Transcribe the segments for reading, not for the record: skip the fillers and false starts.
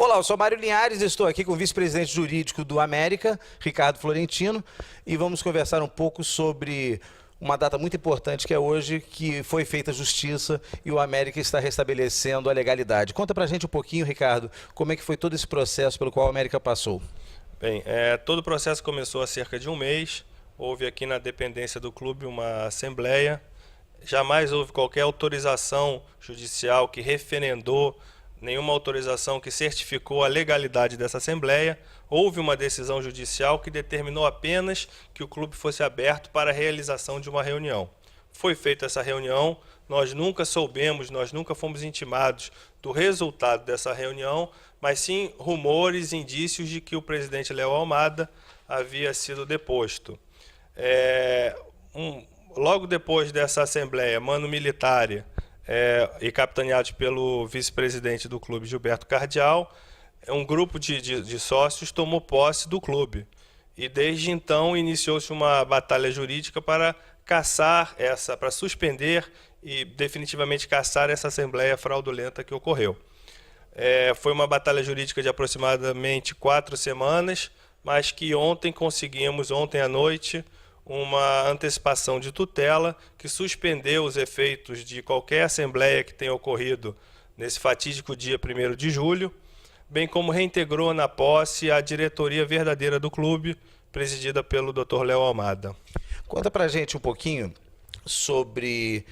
Olá, eu sou Mário Linhares, estou aqui com o vice-presidente jurídico do América, Ricardo Florentino, e vamos conversar um pouco sobre uma data muito importante que é hoje, que foi feita a justiça e o América está restabelecendo a legalidade. Conta pra gente um pouquinho, Ricardo, como é que foi todo esse processo pelo qual o América passou. Bem, todo o processo começou há cerca de um mês. Houve aqui na dependência do clube uma assembleia. Jamais houve qualquer autorização judicial que referendou, nenhuma autorização que certificou a legalidade dessa assembleia. Houve uma decisão judicial que determinou apenas que o clube fosse aberto para a realização de uma reunião. Foi feita essa reunião, nós nunca soubemos, nós nunca fomos intimados do resultado dessa reunião, mas sim rumores, indícios de que o presidente Léo Almada havia sido deposto. Logo depois dessa assembleia, Mano Militare, e capitaneado pelo vice-presidente do clube, Gilberto Cardial, um grupo de sócios tomou posse do clube. E desde então iniciou-se uma batalha jurídica para para suspender e definitivamente cassar essa assembleia fraudulenta que ocorreu. Foi uma batalha jurídica de aproximadamente 4 semanas, mas que ontem à noite, uma antecipação de tutela que suspendeu os efeitos de qualquer assembleia que tenha ocorrido nesse fatídico dia 1º de julho, bem como reintegrou na posse a diretoria verdadeira do clube, presidida pelo Dr. Léo Almada. Conta pra gente um pouquinho sobre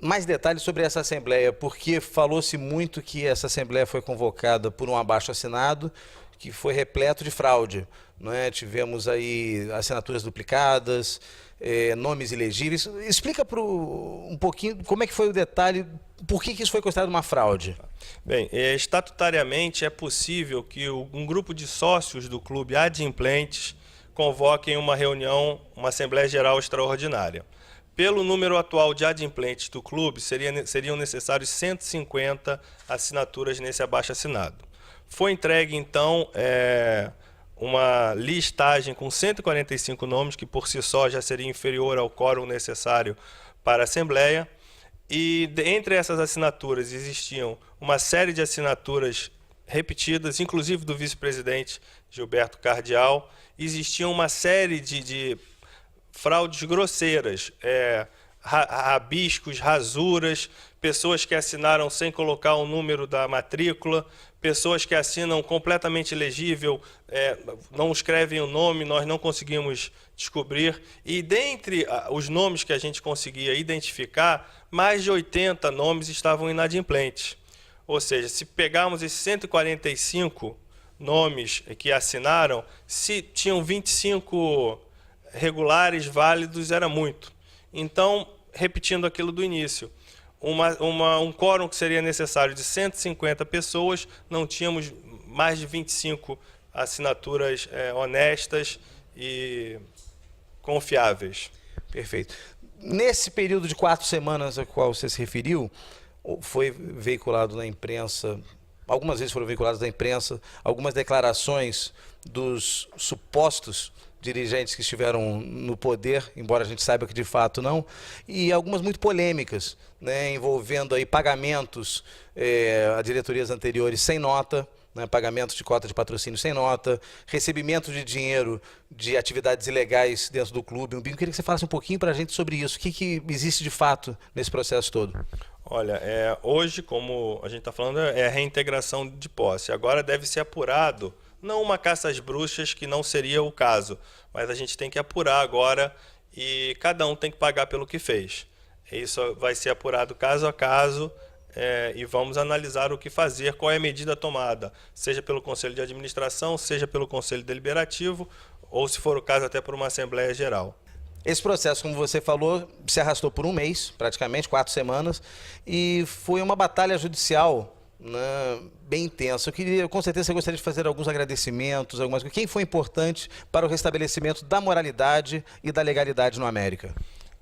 mais detalhes sobre essa assembleia, porque falou-se muito que essa assembleia foi convocada por um abaixo-assinado que foi repleto de fraude, não é? Tivemos aí assinaturas duplicadas, nomes ilegíveis. Explica um pouquinho como é que foi o detalhe, por que isso foi considerado uma fraude? Bem, estatutariamente é possível que um grupo de sócios do clube adimplentes convoquem uma reunião, uma Assembleia Geral Extraordinária. Pelo número atual de adimplentes do clube, seriam necessários 150 assinaturas nesse abaixo-assinado. Foi entregue, então, uma listagem com 145 nomes, que por si só já seria inferior ao quórum necessário para a Assembleia. E entre essas assinaturas existiam uma série de assinaturas repetidas, inclusive do vice-presidente Gilberto Cardial. Existia uma série de fraudes grosseiras, rabiscos, rasuras, pessoas que assinaram sem colocar o número da matrícula, pessoas que assinam completamente ilegível, não escrevem o nome, nós não conseguimos descobrir. E dentre os nomes que a gente conseguia identificar, mais de 80 nomes estavam inadimplentes. Ou seja, se pegarmos esses 145 nomes que assinaram, se tinham 25 regulares, válidos, era muito. Então, repetindo aquilo do início, um quórum que seria necessário de 150 pessoas, não tínhamos mais de 25 assinaturas honestas e confiáveis. Perfeito. Nesse período de 4 semanas a qual você se referiu, foi veiculado na imprensa, algumas vezes foram veiculadas na imprensa, algumas declarações dos supostos dirigentes que estiveram no poder, embora a gente saiba que de fato não, e algumas muito polêmicas, né, envolvendo aí pagamentos a diretorias anteriores sem nota, né, pagamentos de cota de patrocínio sem nota, recebimento de dinheiro de atividades ilegais dentro do clube. Eu queria que você falasse um pouquinho para a gente sobre isso. O que existe de fato nesse processo todo? Olha, hoje, como a gente está falando, é a reintegração de posse. Agora deve ser apurado, não uma caça às bruxas, que não seria o caso, mas a gente tem que apurar agora e cada um tem que pagar pelo que fez. Isso vai ser apurado caso a caso e vamos analisar o que fazer, qual é a medida tomada, seja pelo Conselho de Administração, seja pelo Conselho Deliberativo, ou se for o caso até por uma Assembleia Geral. Esse processo, como você falou, se arrastou por um mês, praticamente 4 semanas, e foi uma batalha judicial, né, bem intensa. Com certeza você gostaria de fazer alguns agradecimentos, quem foi importante para o restabelecimento da moralidade e da legalidade no América?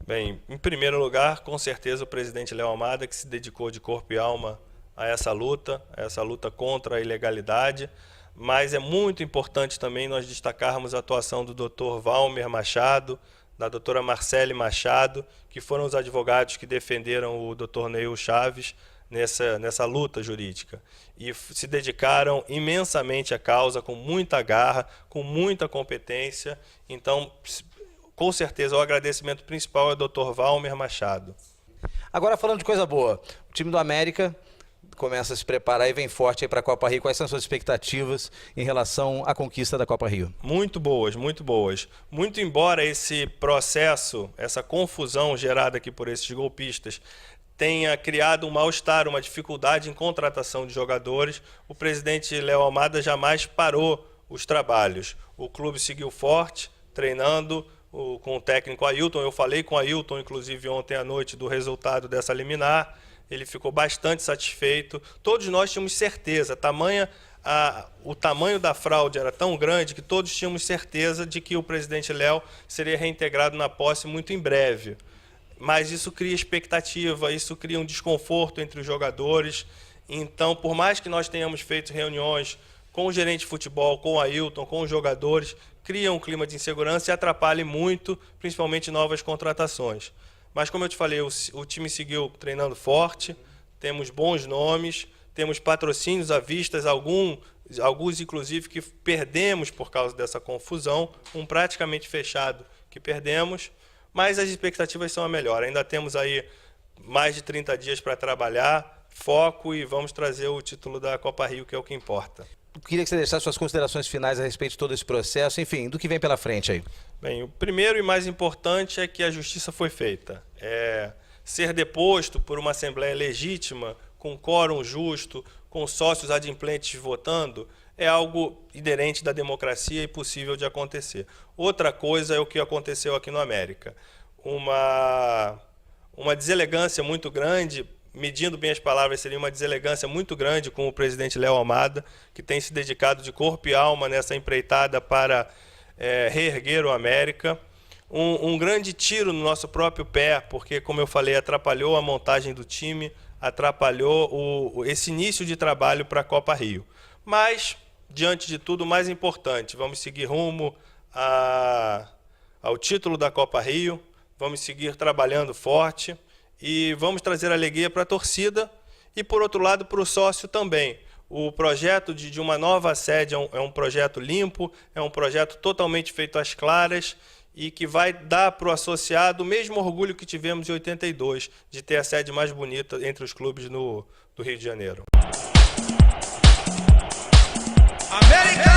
Bem, em primeiro lugar, com certeza o presidente Léo Almada, que se dedicou de corpo e alma a essa luta contra a ilegalidade, mas é muito importante também nós destacarmos a atuação do Dr. Valmer Machado, da doutora Marcele Machado, que foram os advogados que defenderam o Dr. Neil Chaves nessa luta jurídica. E se dedicaram imensamente à causa, com muita garra, com muita competência. Então, com certeza, o agradecimento principal é ao Dr. Valmer Machado. Agora, falando de coisa boa, o time do América começa a se preparar e vem forte para a Copa Rio. Quais são as suas expectativas em relação à conquista da Copa Rio? Muito boas, muito boas. Muito embora esse processo, essa confusão gerada aqui por esses golpistas, tenha criado um mal-estar, uma dificuldade em contratação de jogadores, o presidente Léo Almada jamais parou os trabalhos. O clube seguiu forte, treinando com o técnico Ailton. Eu falei com o Ailton, inclusive, ontem à noite, do resultado dessa liminar. Ele ficou bastante satisfeito. Todos nós tínhamos certeza, o tamanho da fraude era tão grande que todos tínhamos certeza de que o presidente Léo seria reintegrado na posse muito em breve. Mas isso cria expectativa, isso cria um desconforto entre os jogadores. Então, por mais que nós tenhamos feito reuniões com o gerente de futebol, com o Ailton, com os jogadores, cria um clima de insegurança e atrapalha muito, principalmente novas contratações. Mas, como eu te falei, o time seguiu treinando forte, temos bons nomes, temos patrocínios à vista, alguns inclusive que perdemos por causa dessa confusão, um praticamente fechado que perdemos, mas as expectativas são a melhor. Ainda temos aí mais de 30 dias para trabalhar, foco, e vamos trazer o título da Copa Rio, que é o que importa. Eu queria que você deixasse suas considerações finais a respeito de todo esse processo, enfim, do que vem pela frente aí. Bem, o primeiro e mais importante é que a justiça foi feita. Ser deposto por uma Assembleia legítima, com quórum justo, com sócios adimplentes votando, é algo inerente da democracia e possível de acontecer. Outra coisa é o que aconteceu aqui no América. Uma deselegância muito grande, medindo bem as palavras, seria uma deselegância muito grande com o presidente Léo Almada, que tem se dedicado de corpo e alma nessa empreitada para reerguer o América. Um grande tiro no nosso próprio pé, porque, como eu falei, atrapalhou a montagem do time, atrapalhou esse início de trabalho para a Copa Rio. Mas, diante de tudo, o mais importante, vamos seguir rumo ao título da Copa Rio, vamos seguir trabalhando forte e vamos trazer alegria para a torcida e, por outro lado, para o sócio também. O projeto de uma nova sede é um projeto limpo, é um projeto totalmente feito às claras e que vai dar para o associado o mesmo orgulho que tivemos em 82, de ter a sede mais bonita entre os clubes do Rio de Janeiro. América!